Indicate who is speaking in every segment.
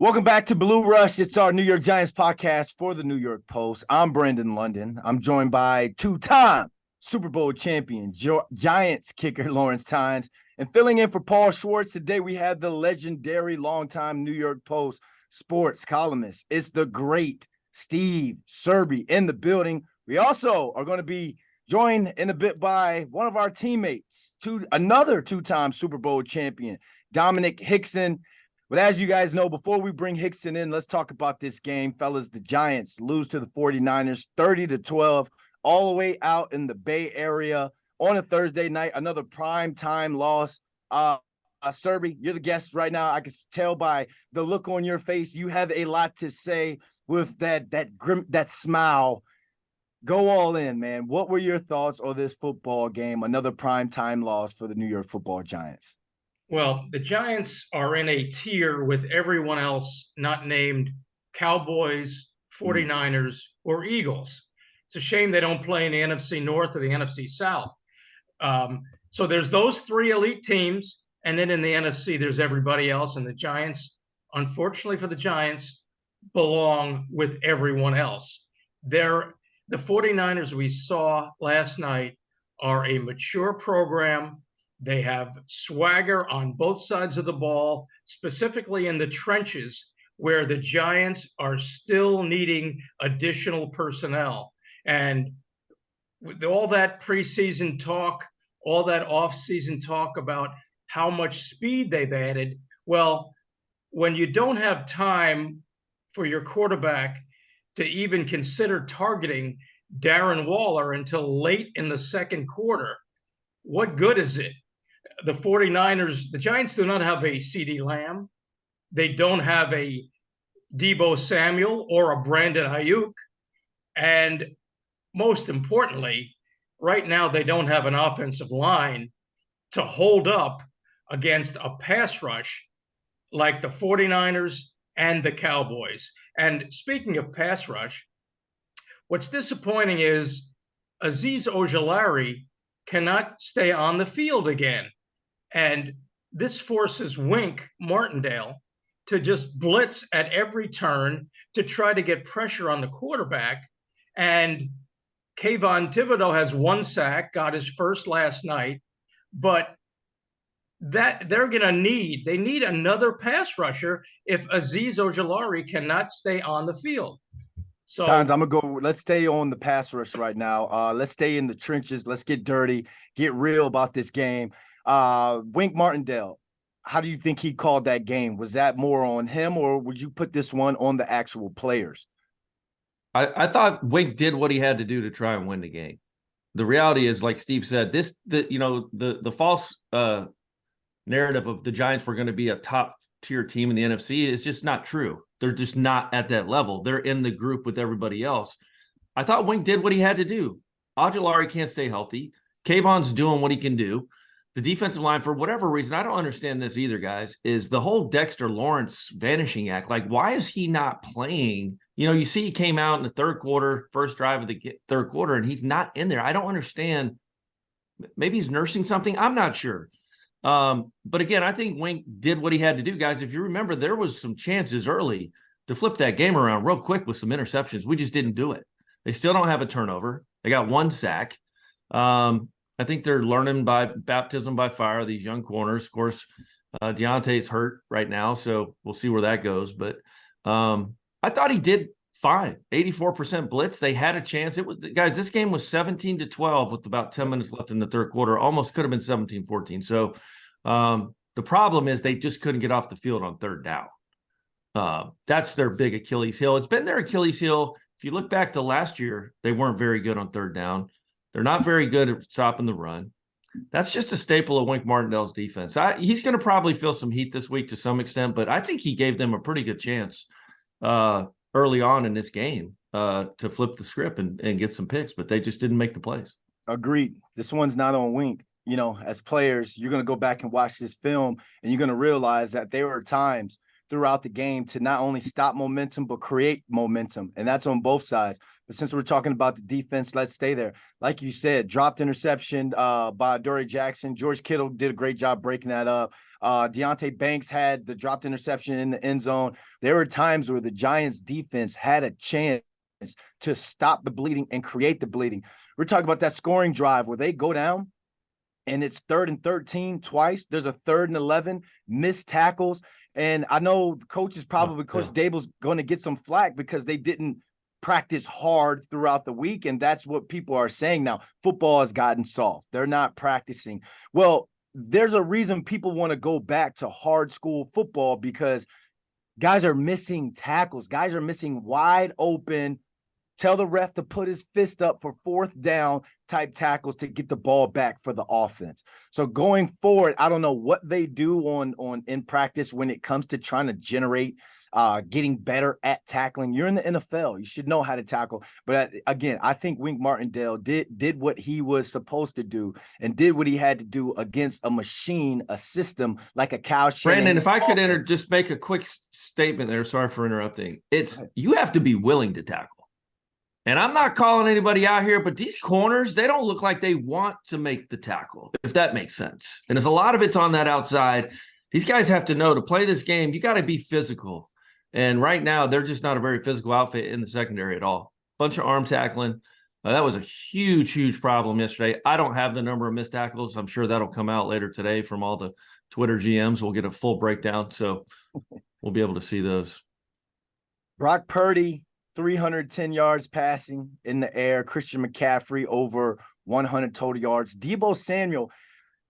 Speaker 1: Welcome back to Blue Rush. It's our New York Giants podcast for the New York Post. I'm Brandon London. I'm joined by two-time Super Bowl champion Giants kicker Lawrence Tynes. And filling in for Paul Schwartz today, we have the legendary longtime New York Post sports columnist. It's the great Steve Serby in the building. We also are going to be joined in a bit by one of our teammates, another two-time Super Bowl champion, Dominic Hixson. But as you guys know, before we bring Hixson in, let's talk about this game. Fellas, the Giants lose to the 49ers 30-12, all the way out in the Bay Area on a Thursday night, another prime time loss. Serby, you're the guest right now. I can tell by the look on your face, you have a lot to say with that smile. Go all in, man. What were your thoughts on this football game? Another prime time loss for the New York Football Giants.
Speaker 2: Well, the Giants are in a tier with everyone else not named Cowboys, 49ers, or Eagles. It's a shame they don't play in the NFC North or the NFC South. So there's those three elite teams, and then in the NFC, there's everybody else. And the Giants, unfortunately for the Giants, belong with everyone else. The 49ers we saw last night are a mature program. They have swagger on both sides of the ball, specifically in the trenches where the Giants are still needing additional personnel. And with all that preseason talk, all that offseason talk about how much speed they've added, well, when you don't have time for your quarterback to even consider targeting Darren Waller until late in the second quarter, what good is it? The 49ers, the Giants do not have a CeeDee Lamb. They don't have a Deebo Samuel or a Brandon Ayuk. And most importantly, right now they don't have an offensive line to hold up against a pass rush like the 49ers and the Cowboys. And speaking of pass rush, what's disappointing is Azeez Ojulari cannot stay on the field again. And this forces Wink Martindale to just blitz at every turn to try to get pressure on the quarterback. And Kayvon Thibodeau has one sack, got his first last night, but that they need another pass rusher if Azeez Ojulari cannot stay on the field. So
Speaker 1: Tons, let's stay on the pass rush right now. Let's stay in the trenches. Let's get dirty, get real about this game. Wink Martindale, how do you think he called that game? Was that more on him, or would you put this one on the actual players?
Speaker 3: I thought Wink did what he had to do to try and win the game. The reality is, like Steve said, the false narrative of the Giants were going to be a top tier team in the NFC is just not true. They're just not at that level. They're in the group with everybody else. I thought Wink did what he had to do. Ojulari can't stay healthy. Kayvon's doing what he can do. The defensive line, for whatever reason, I don't understand this either, guys, is the whole Dexter Lawrence vanishing act. Like, why is he not playing? You see he came out in the third quarter, first drive of the third quarter, and he's not in there. I don't understand. Maybe he's nursing something. I'm not sure. But again, I think Wink did what he had to do, guys. If you remember, there was some chances early to flip that game around real quick with some interceptions. We just didn't do it. They still don't have a turnover. They got one sack. I think they're learning by baptism by fire, these young corners. Of course, Deontay's hurt right now, so we'll see where that goes. But I thought he did fine. 84% blitz. They had a chance. Guys, this game was 17-12 with about 10 minutes left in the third quarter. Almost could have been 17-14. So the problem is they just couldn't get off the field on third down. That's their big Achilles heel. It's been their Achilles heel. If you look back to last year, they weren't very good on third down. They're not very good at stopping the run. That's just a staple of Wink Martindale's defense. He's going to probably feel some heat this week to some extent, but I think he gave them a pretty good chance early on in this game to flip the script and get some picks, but they just didn't make the plays.
Speaker 1: Agreed. This one's not on Wink. As players, you're going to go back and watch this film, and you're going to realize that there were times throughout the game to not only stop momentum, but create momentum. And that's on both sides. But since we're talking about the defense, let's stay there. Like you said, dropped interception by Dory Jackson. George Kittle did a great job breaking that up. Deontay Banks had the dropped interception in the end zone. There were times where the Giants defense had a chance to stop the bleeding and create the bleeding. We're talking about that scoring drive where they go down and it's 3rd and 13 twice. There's a 3rd and 11, missed tackles. And I know the Coach Dable's going to get some flack because they didn't practice hard throughout the week. And that's what people are saying now. Football has gotten soft. They're not practicing. Well, there's a reason people want to go back to hard school football because guys are missing tackles. Guys are missing wide open, tell the ref to put his fist up for 4th down type tackles to get the ball back for the offense. So going forward, I don't know what they do on in practice when it comes to trying to generate getting better at tackling. You're in the NFL. You should know how to tackle. But again, I think Wink Martindale did what he was supposed to do and did what he had to do against a machine, a system like a Kyle Shanahan.
Speaker 3: Brandon, if I could just make a quick statement there. Sorry for interrupting. You have to be willing to tackle. And I'm not calling anybody out here, but these corners, they don't look like they want to make the tackle, if that makes sense. And there's a lot of it's on that outside. These guys have to know to play this game, you got to be physical. And right now, they're just not a very physical outfit in the secondary at all. Bunch of arm tackling. That was a huge, huge problem yesterday. I don't have the number of missed tackles. I'm sure that'll come out later today from all the Twitter GMs. We'll get a full breakdown, so we'll be able to see those.
Speaker 1: Brock Purdy, 310 yards passing in the air. Christian McCaffrey, over 100 total yards. Deebo Samuel,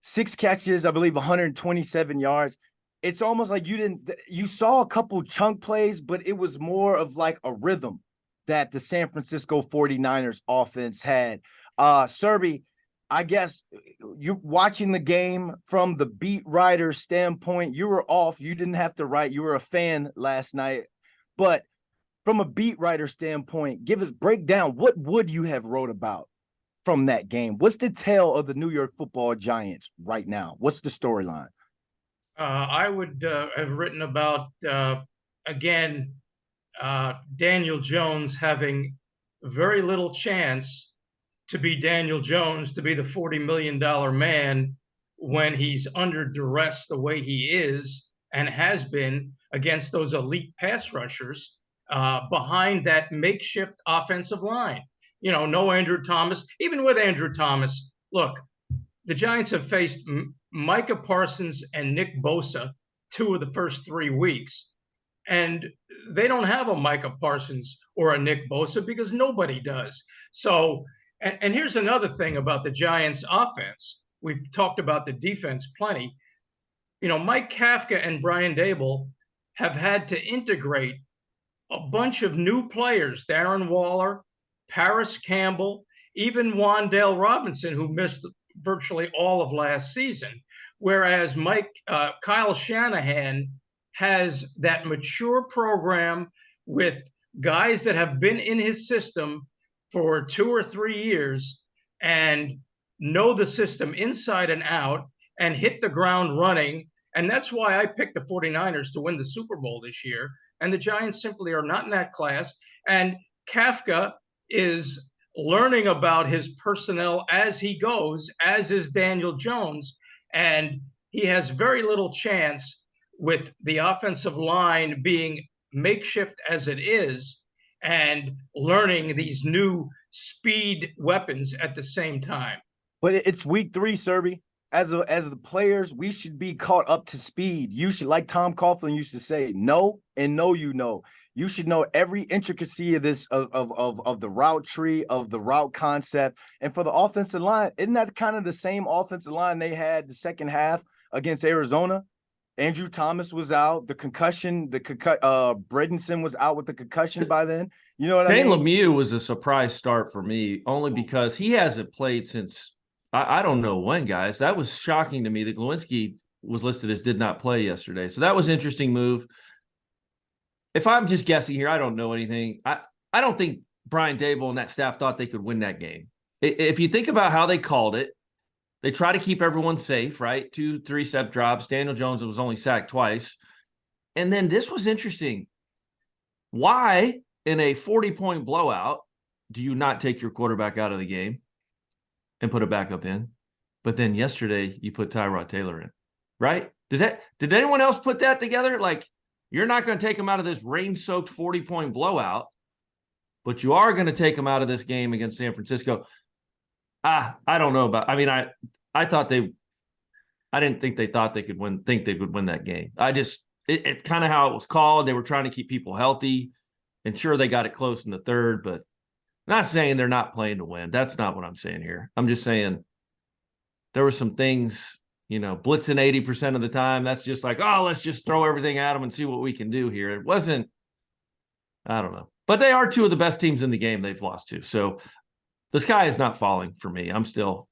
Speaker 1: 6 catches, I believe 127 yards. It's almost like you saw a couple chunk plays, but it was more of like a rhythm that the San Francisco 49ers offense had. Serby, I guess you watching the game from the beat writer standpoint, you were off. You didn't have to write. You were a fan last night. But from a beat writer standpoint, break down what would you have wrote about from that game? What's the tale of the New York Football Giants right now? What's the storyline?
Speaker 2: I would have written about, again, Daniel Jones having very little chance to be Daniel Jones, to be the $40 million man when he's under duress the way he is and has been against those elite pass rushers behind that makeshift offensive line. You know, no Andrew Thomas. Even with Andrew Thomas, look, the Giants have faced Micah Parsons and Nick Bosa 2 of the first 3 weeks. And they don't have a Micah Parsons or a Nick Bosa because nobody does. So, and here's another thing about the Giants offense. We've talked about the defense plenty. You know, Mike Kafka and Brian Dable have had to integrate a bunch of new players, Darren Waller, Paris Campbell, even Wan'Dale Robinson, who missed virtually all of last season, whereas Kyle Shanahan has that mature program with guys that have been in his system for 2 or 3 years and know the system inside and out and hit the ground running. And that's why I picked the 49ers to win the Super Bowl this year. And the Giants simply are not in that class. And Kafka is learning about his personnel as he goes, as is Daniel Jones. And he has very little chance with the offensive line being makeshift as it is and learning these new speed weapons at the same time.
Speaker 1: But it's week 3, Serby. As the players, we should be caught up to speed. You should, like Tom Coughlin used to say, know and know you know. You should know every intricacy of this of the route tree, of the route concept. And for the offensive line, isn't that kind of the same offensive line they had the second half against Arizona? Andrew Thomas was out. The concussion, Bredinson was out with the concussion by then. You know what I mean?
Speaker 3: Shane Lemieux was a surprise start for me, only because he hasn't played since I don't know when, guys. That was shocking to me that Glowinski was listed as did not play yesterday. So that was an interesting move. If I'm just guessing here, I don't know anything. I don't think Brian Dable and that staff thought they could win that game. If you think about how they called it, they try to keep everyone safe, right? 2, 3-step drops. Daniel Jones was only sacked twice. And then this was interesting. Why, in a 40-point blowout, do you not take your quarterback out of the game and put a backup in? But then yesterday, you put Tyrod Taylor in, right? Did anyone else put that together? Like, you're not going to take them out of this rain-soaked 40-point blowout, but you are going to take them out of this game against San Francisco. I don't know about. I mean, I didn't think they thought they could win. Think they would win that game. It kind of how it was called. They were trying to keep people healthy, and sure they got it close in the third, but not saying they're not playing to win. That's not what I'm saying here. I'm just saying there were some things, blitzing 80% of the time. That's just like, oh, let's just throw everything at them and see what we can do here. It wasn't. I don't know, but they are two of the best teams in the game they've lost to. So the sky is not falling for me. I'm still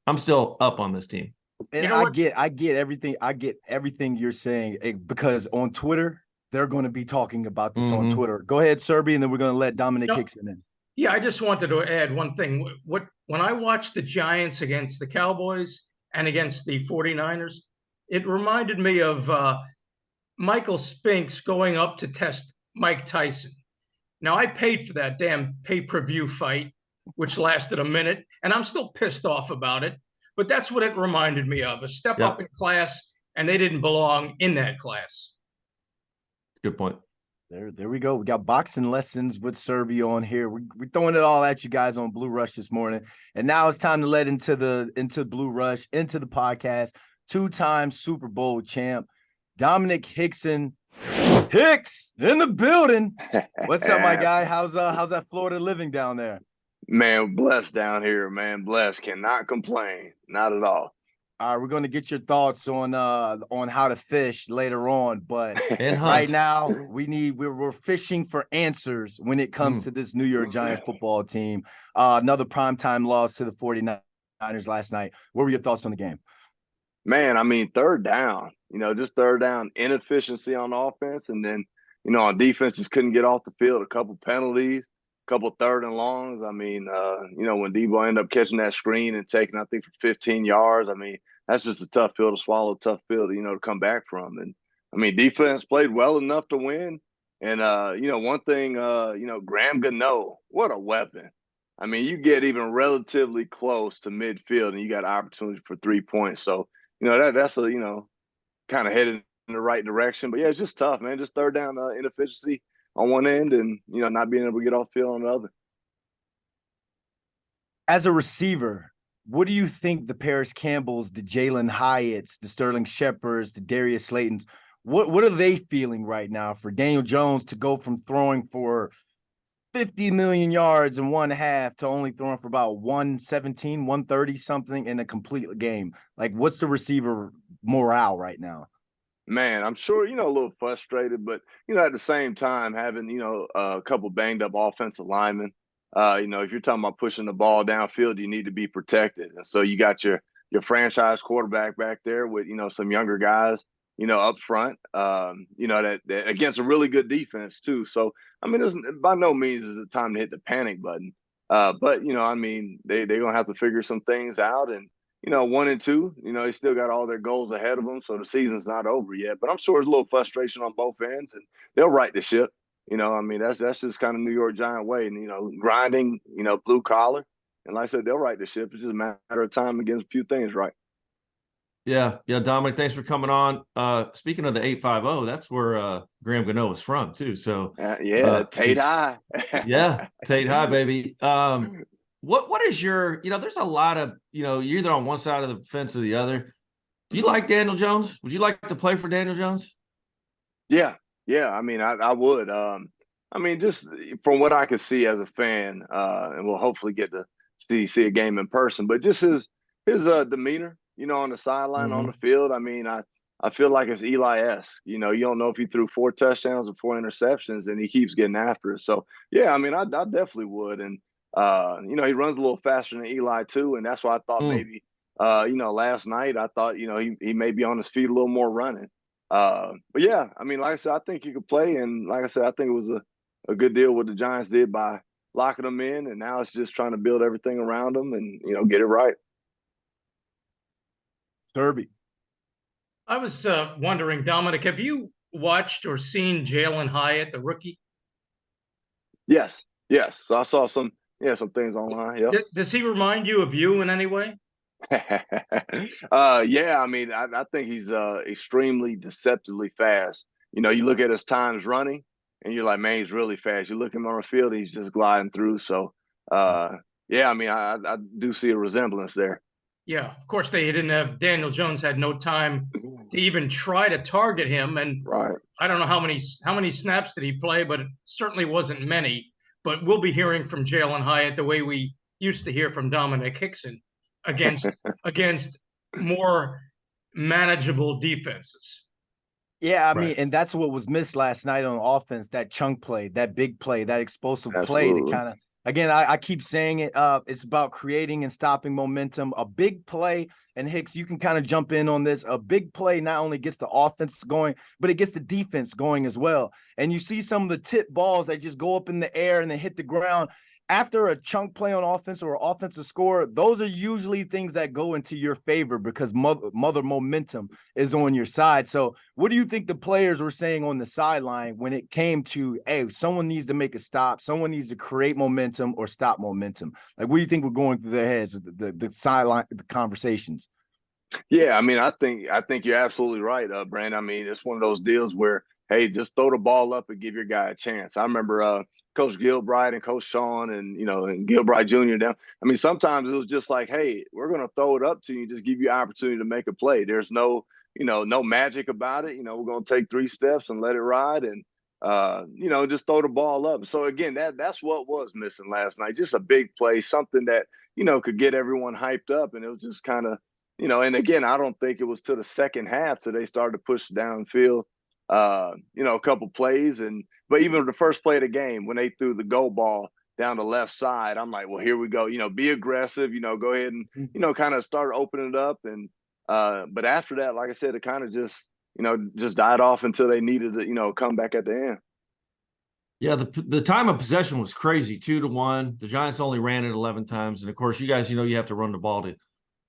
Speaker 3: up on this team.
Speaker 1: And I get everything you're saying because on Twitter, they're going to be talking about this on Twitter. Go ahead, Serby, and then we're going to let Dominic Hixson in.
Speaker 2: Yeah, I just wanted to add one thing. When I watched the Giants against the Cowboys and against the 49ers, it reminded me of Michael Spinks going up to test Mike Tyson. Now, I paid for that damn pay-per-view fight, which lasted a minute, and I'm still pissed off about it. But that's what it reminded me of, a step up in class, and they didn't belong in that class.
Speaker 3: Good point.
Speaker 1: There we go. We got boxing lessons with Serby on here. We're throwing it all at you guys on Blue Rush this morning. And now it's time to let into Blue Rush, into the podcast, two-time Super Bowl champ, Dominic Hixson. Hicks in the building. What's up, my guy? How's that Florida living down there?
Speaker 4: Man, blessed down here, man. Blessed. Cannot complain. Not at all.
Speaker 1: All right, we're going to get your thoughts on how to fish later on, but right now we're fishing for answers when it comes to this New York Giant football team. Another primetime loss to the 49ers last night. What were your thoughts on the game?
Speaker 4: Man, I mean, third down, just third down, inefficiency on offense, and then, on defense just couldn't get off the field, a couple penalties, a couple third and longs. I mean, when Debo ended up catching that screen and taking, I think, for 15 yards, I mean, that's just a tough field to swallow, tough field, to come back from. And, I mean, defense played well enough to win. And, one thing, Graham Gano, what a weapon. I mean, you get even relatively close to midfield and you got opportunity for 3 points. So, that's a, kind of headed in the right direction. But, yeah, it's just tough, man. Just third down inefficiency on one end and, not being able to get off field on the other.
Speaker 1: As a receiver, what do you think the Paris Campbells, the Jalin Hyatts, the Sterling Shepards, the Darius Slaytons, what are they feeling right now for Daniel Jones to go from throwing for 50 million yards in one half to only throwing for about 117, 130 something in a complete game? Like, what's the receiver morale right now?
Speaker 4: Man, I'm sure, a little frustrated, but, at the same time, having, a couple banged up offensive linemen, if you're talking about pushing the ball downfield, you need to be protected. And so you got your franchise quarterback back there with, some younger guys, up front, that against a really good defense too. So, I mean, by no means is it time to hit the panic button. But, I mean, they're going to have to figure some things out. And, 1 and 2, they still got all their goals ahead of them. So the season's not over yet. But I'm sure there's a little frustration on both ends, and they'll right the ship. I mean, that's just kind of New York Giant way. And, grinding, blue collar. And like I said, they'll right the ship. It's just a matter of time against a few things right.
Speaker 3: Yeah, Dominic, thanks for coming on. Speaking of the 850, that's where Graham Gano was from too. So
Speaker 4: Tate High.
Speaker 3: Yeah, Tate High, baby. What is your, there's a lot of, you're either on one side of the fence or the other. Do you like Daniel Jones? Would you like to play for Daniel Jones?
Speaker 4: Yeah. I mean, I would. I mean, just from what I could see as a fan, and we'll hopefully get to see a game in person, but just his demeanor, on the sideline, on the field. I mean, I feel like it's Eli-esque. You don't know if he threw 4 touchdowns or 4 interceptions, and he keeps getting after it. So, yeah, I mean, I definitely would. And, he runs a little faster than Eli, too, and that's why I thought maybe, last night I thought, he may be on his feet a little more running. But, yeah, I mean, like I said, I think he could play. And, like I said, I think it was a good deal what the Giants did by locking him in, and now it's just trying to build everything around him and, get it right.
Speaker 1: Serby.
Speaker 2: I was wondering, Dominic, have you watched or seen Jalin Hyatt, the rookie?
Speaker 4: Yes. So I saw some things online. Yeah.
Speaker 2: Does he remind you of you in any way?
Speaker 4: Yeah, I mean, I think he's extremely deceptively fast. You know, you look at his times running, and you're like, man, he's really fast. You look at him on the field, he's just gliding through. So, yeah, I mean, I do see a resemblance there.
Speaker 2: Yeah, of course they didn't have Daniel Jones had no time to even try to target him, and
Speaker 4: Right.
Speaker 2: I don't know how many snaps did he play, but it certainly wasn't many. But we'll be hearing from Jalin Hyatt the way we used to hear from Domenik Hixon against more manageable defenses.
Speaker 1: Yeah, I mean,
Speaker 3: Right.
Speaker 1: and that's what was missed last night on offense, that chunk play, that big play, that explosive play to
Speaker 4: Absolutely.
Speaker 1: kind of, again, I keep saying it, it's about creating and stopping momentum. A big play, and Hicks, you can kind of jump in on this. A big play not only gets the offense going, but it gets the defense going as well. And you see some of the tip balls that just go up in the air and then hit the ground. After a chunk play on offense or offensive score, those are usually things that go into your favor because mother momentum is on your side. So what do you think the players were saying on the sideline when it came to, hey, someone needs to make a stop, someone needs to create momentum or stop momentum? Like, what do you think were going through their heads, the sideline, the conversations?
Speaker 4: Yeah, I mean, I think you're absolutely right, Brandon. I mean, it's one of those deals where, hey, just throw the ball up and give your guy a chance. I remember Coach Gilbride and Coach Sean and Gilbride Jr. Them. I mean, sometimes it was just like, hey, we're gonna throw it up to you, just give you an opportunity to make a play. There's no magic about it. We're gonna take 3 steps and let it ride and just throw the ball up. So again, that's what was missing last night. Just a big play, something that, could get everyone hyped up. And it was just kind of and again, I don't think it was till the second half till they started to push downfield, a couple plays. But even the first play of the game, when they threw the go ball down the left side, I'm like, well, here we go. Be aggressive, go ahead and, kind of start opening it up. And, but after that, like I said, it kind of just died off until they needed to, come back at the end.
Speaker 3: Yeah, the time of possession was crazy, 2-1. The Giants only ran it 11 times. And of course, you guys, you have to run the ball to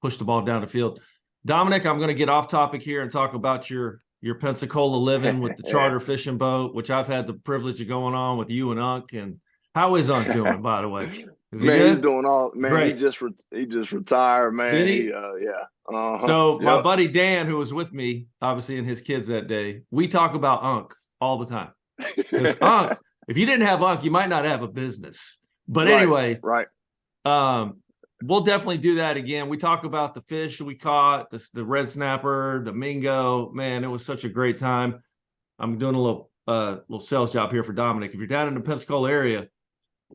Speaker 3: push the ball down the field. Dominic, I'm going to get off topic here and talk about your Pensacola living with the charter fishing boat, which I've had the privilege of going on with you and Unc. And how is Unc doing, by the way? Is he
Speaker 4: man,
Speaker 3: good?
Speaker 4: he's doing all. Man,
Speaker 3: Great.
Speaker 4: he just retired. Man,
Speaker 3: Did he?
Speaker 4: Yeah.
Speaker 3: So my buddy Dan, who was with me, obviously, and his kids that day, we talk about Unc all the time. Because Unc, if you didn't have Unc, you might not have a business. But anyway,
Speaker 4: right.
Speaker 3: We'll definitely do that again. We talk about the fish we caught, the red snapper, the mingo. Man, it was such a great time. I'm doing a little sales job here for Dominic. If you're down in the Pensacola area,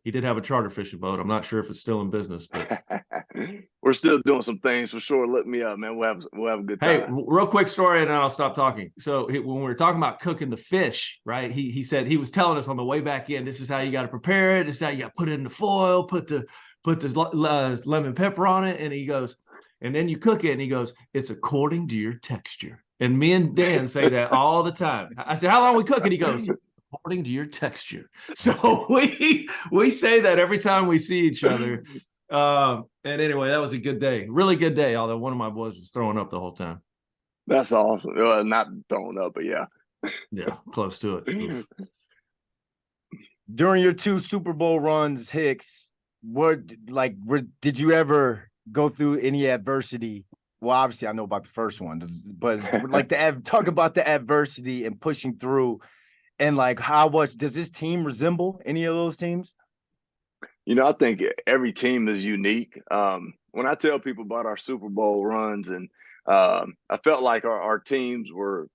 Speaker 3: he did have a charter fishing boat. I'm not sure if it's still in business, but
Speaker 4: we're still doing some things for sure. Look me up, man. We'll have a good time.
Speaker 3: Hey, real quick story, and then I'll stop talking. So when we were talking about cooking the fish, right? He said he was telling us on the way back in, this is how you got to prepare it. This is how you got to put it in the foil, put the lemon pepper on it, and he goes, and then you cook it, and he goes, it's according to your texture. And me and Dan say that all the time. I said, how long we cook it? He goes, according to your texture. So we say that every time we see each other. And anyway, that was a good day, really good day. Although one of my boys was throwing up the whole time.
Speaker 4: That's awesome. Not throwing up, but yeah,
Speaker 3: close to it. Oof.
Speaker 1: During your 2 Super Bowl runs, Hicks, did you ever go through any adversity? Well, obviously I know about the first one, but talk about the adversity and pushing through, and does this team resemble any of those teams?
Speaker 4: I think every team is unique. When I tell people about our Super Bowl runs, and I felt like our teams were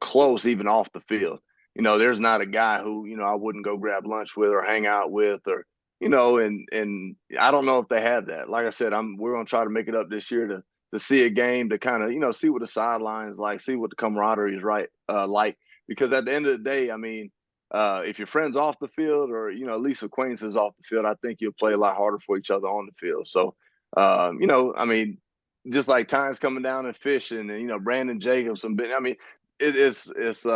Speaker 4: close even off the field. There's not a guy who I wouldn't go grab lunch with or hang out with, or and I don't know if they have that. Like I said, we're gonna try to make it up this year to see a game, to kind of see what the sidelines like, see what the camaraderie is like, because at the end of the day, I mean, if you're friends off the field, or at least acquaintances off the field, I think you'll play a lot harder for each other on the field. So I mean, just like Tynes coming down and fishing, and Brandon Jacobs, I mean, it's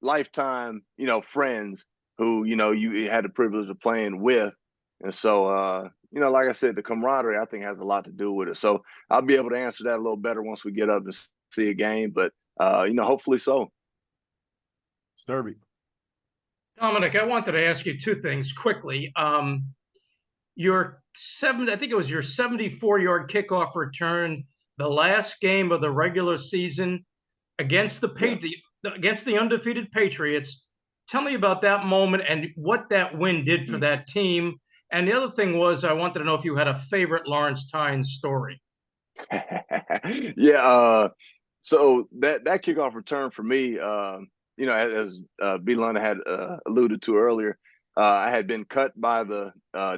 Speaker 4: lifetime friends who you had the privilege of playing with. And so like I said, the camaraderie I think has a lot to do with it. So I'll be able to answer that a little better once we get up and see a game, but hopefully so.
Speaker 1: Serby.
Speaker 2: Dominic, I wanted to ask you 2 things quickly. I think it was your 74-yard kickoff return, the last game of the regular season against against the undefeated Patriots. Tell me about that moment and what that win did for that team. And the other thing was, I wanted to know if you had a favorite Lawrence Tynes story.
Speaker 4: Yeah. So that kickoff return for me, as B. London had alluded to earlier, I had been cut by the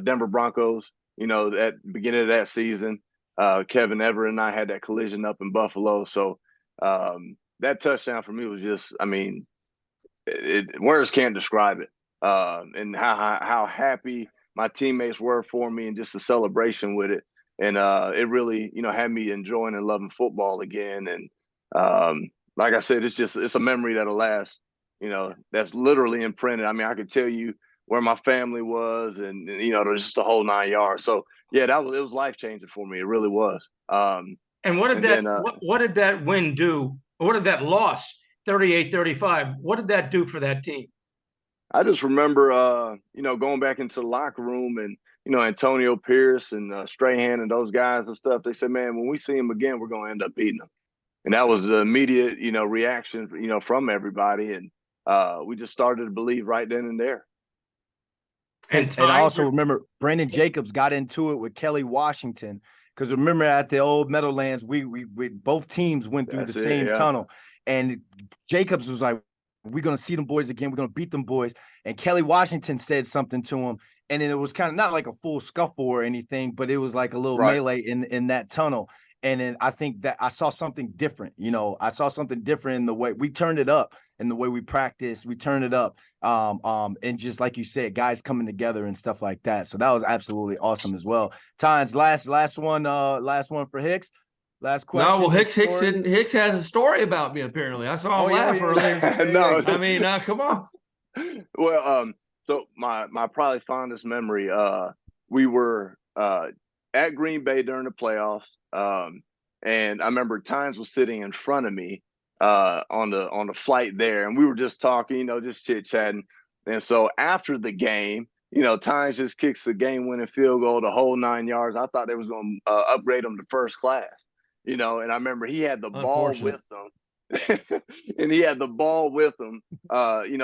Speaker 4: Denver Broncos. At the beginning of that season, Kevin Everett and I had that collision up in Buffalo. So that touchdown for me was just, I mean, words can't describe it. And how happy my teammates were for me, and just the celebration with it. And it really, had me enjoying and loving football again. And like I said, it's a memory that'll last. That's literally imprinted. I mean, I could tell you where my family was, and just the whole 9 yards. So yeah, it was life changing for me. It really was.
Speaker 2: And what did that win do? What did that loss, 38-35, what did that do for that team?
Speaker 4: I just remember, going back into the locker room, and Antonio Pierce and Strahan and those guys and stuff. They said, "Man, when we see him again, we're going to end up beating him." And that was the immediate, reaction, from everybody. And we just started to believe right then and there.
Speaker 1: And I also remember Brandon Jacobs got into it with Kelly Washington, because remember at the old Meadowlands, we both teams went through the same tunnel, and Jacobs was like, "We're going to see them boys again. We're going to beat them boys." And Kelly Washington said something to him, and then it was kind of not like a full scuffle or anything, but it was like a little melee in that tunnel. And then I think that I saw something different. I saw something different in the way we turned it up, and the way we practiced. We turned it up, and just like you said, guys coming together and stuff like that. So that was absolutely awesome as well. Tynes, last one for Hicks. Last question.
Speaker 3: No, well, Hicks has a story about me, apparently. I saw him laugh earlier.
Speaker 4: No,
Speaker 3: I mean, come on.
Speaker 4: Well, so my probably fondest memory, we were at Green Bay during the playoffs, and I remember Tynes was sitting in front of me on the flight there, and we were just talking, just chit chatting. And so after the game, Tynes just kicks the game-winning field goal, the whole 9 yards. I thought they was going to upgrade him to first class. And I remember he had the ball with him. And he had the ball with him,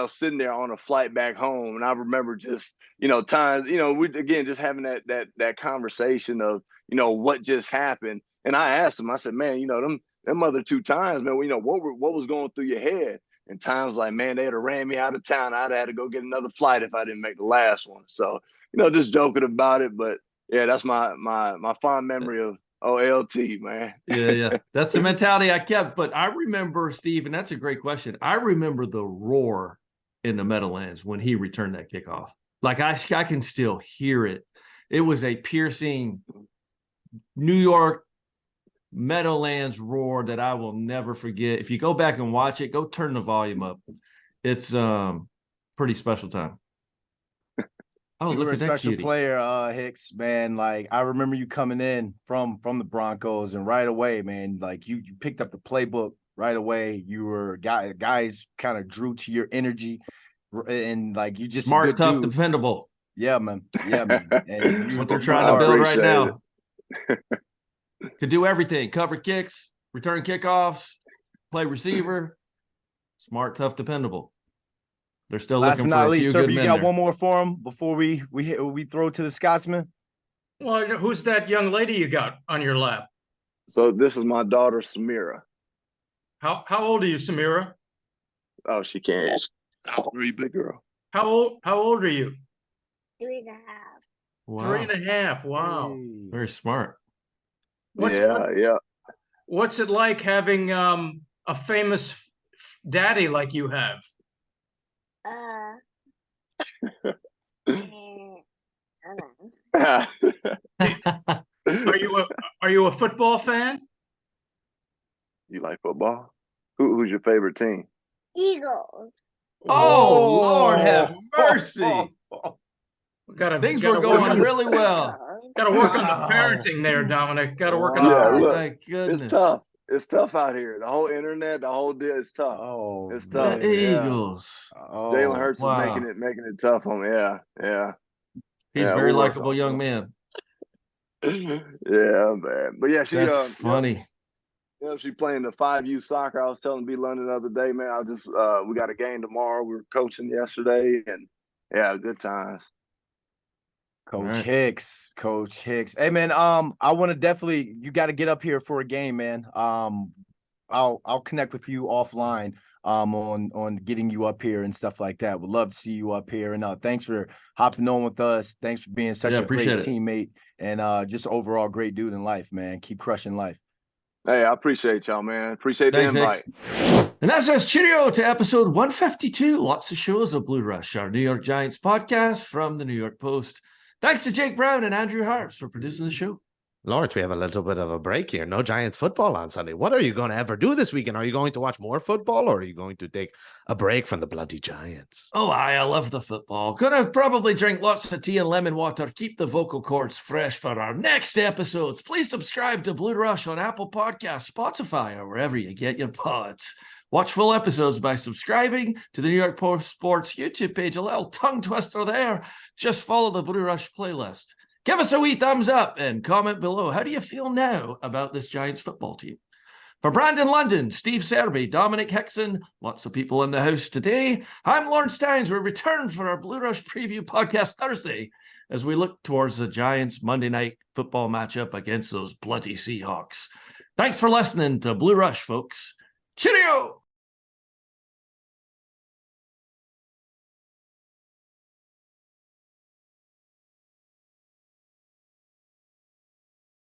Speaker 4: sitting there on a flight back home. And I remember just, Tynes, we again just having that conversation of, what just happened. And I asked him, I said, "Man, them other 2 times, man, what was going through your head?" And Tynes was like, "Man, they'd have ran me out of town. I'd have had to go get another flight if I didn't make the last one." So, just joking about it. But yeah, that's my fond memory of LT, man.
Speaker 3: Yeah. That's the mentality I kept. But I remember, Steve, and that's a great question. I remember the roar in the Meadowlands when he returned that kickoff. Like I can still hear it. It was a piercing New York Meadowlands roar that I will never forget. If you go back and watch it, go turn the volume up. It's pretty special time. Oh,
Speaker 1: you
Speaker 3: look
Speaker 1: were
Speaker 3: at
Speaker 1: a special
Speaker 3: that
Speaker 1: player, Hicks, man. Like I remember you coming in from the Broncos, and right away, man, like you picked up the playbook right away. You were guys kind of drew to your energy, and like you just
Speaker 3: smart,
Speaker 1: a good
Speaker 3: tough,
Speaker 1: dude.
Speaker 3: Dependable.
Speaker 1: Yeah, man. And
Speaker 3: what they're trying to build right now.
Speaker 4: It.
Speaker 3: Could do everything: cover kicks, return kickoffs, play receiver. Smart, tough, dependable. They're still looking for a few good men.
Speaker 1: You got one more for him before we throw to the Scotsman?
Speaker 2: Well, who's that young lady you got on your lap?
Speaker 4: So this is my daughter, Samira.
Speaker 2: How old are you, Samira?
Speaker 4: Oh, she can't. How are you, big girl?
Speaker 2: How old are you?
Speaker 5: 3.5.
Speaker 3: Wow.
Speaker 2: 3.5. Wow.
Speaker 1: Hey.
Speaker 3: Very smart.
Speaker 4: Yeah.
Speaker 2: What's it like having a famous daddy like you have? Are you a football fan?
Speaker 4: You like football? Who's your favorite team?
Speaker 5: Eagles.
Speaker 3: Oh, Lord have mercy. Things were going really well.
Speaker 2: Got to work on the parenting there, Dominic. Got to work on the parenting.
Speaker 4: Look,
Speaker 3: my goodness.
Speaker 4: It's tough. It's tough out here. The whole internet, the whole deal is tough.
Speaker 1: Oh,
Speaker 4: it's tough.
Speaker 3: The Eagles.
Speaker 4: Jalen Hurts is making it tough on me. Yeah.
Speaker 3: He's a very likable young man.
Speaker 4: Yeah, man. But yeah, she
Speaker 3: That's funny.
Speaker 4: She playing the 5U soccer. I was telling B London the other day, man. We got a game tomorrow. We were coaching yesterday, and yeah, good times.
Speaker 1: Coach Hicks. Hey man, I want to definitely, you got to get up here for a game, man. I'll connect with you offline on getting you up here and stuff like that. Would love to see you up here. And thanks for hopping on with us. Thanks for being such a great teammate and just overall great dude in life, man. Keep crushing life.
Speaker 4: Hey, I appreciate y'all, man. Appreciate the invite.
Speaker 3: And that says cheerio to episode 152. Lots of shows of Blue Rush, our New York Giants podcast from the New York Post. Thanks to Jake Brown and Andrew Harps for producing the show.
Speaker 6: Lawrence, we have a little bit of a break here. No Giants football on Sunday. What are you going to ever do this weekend? Are you going to watch more football, or are you going to take a break from the bloody Giants?
Speaker 3: Oh, I love the football. Gonna probably drink lots of tea and lemon water. Keep the vocal cords fresh for our next episodes. Please subscribe to Blue Rush on Apple Podcasts, Spotify, or wherever you get your pods. Watch full episodes by subscribing to the New York Post Sports YouTube page. A little tongue twister there. Just follow the Blue Rush playlist. Give us a wee thumbs up and comment below. How do you feel now about this Giants football team? For Brandon London, Steve Serby, Dominic Hixson, lots of people in the house today. I'm Lawrence Tynes. We're returned for our Blue Rush preview podcast Thursday as we look towards the Giants Monday night football matchup against those bloody Seahawks. Thanks for listening to Blue Rush, folks. Cheerio!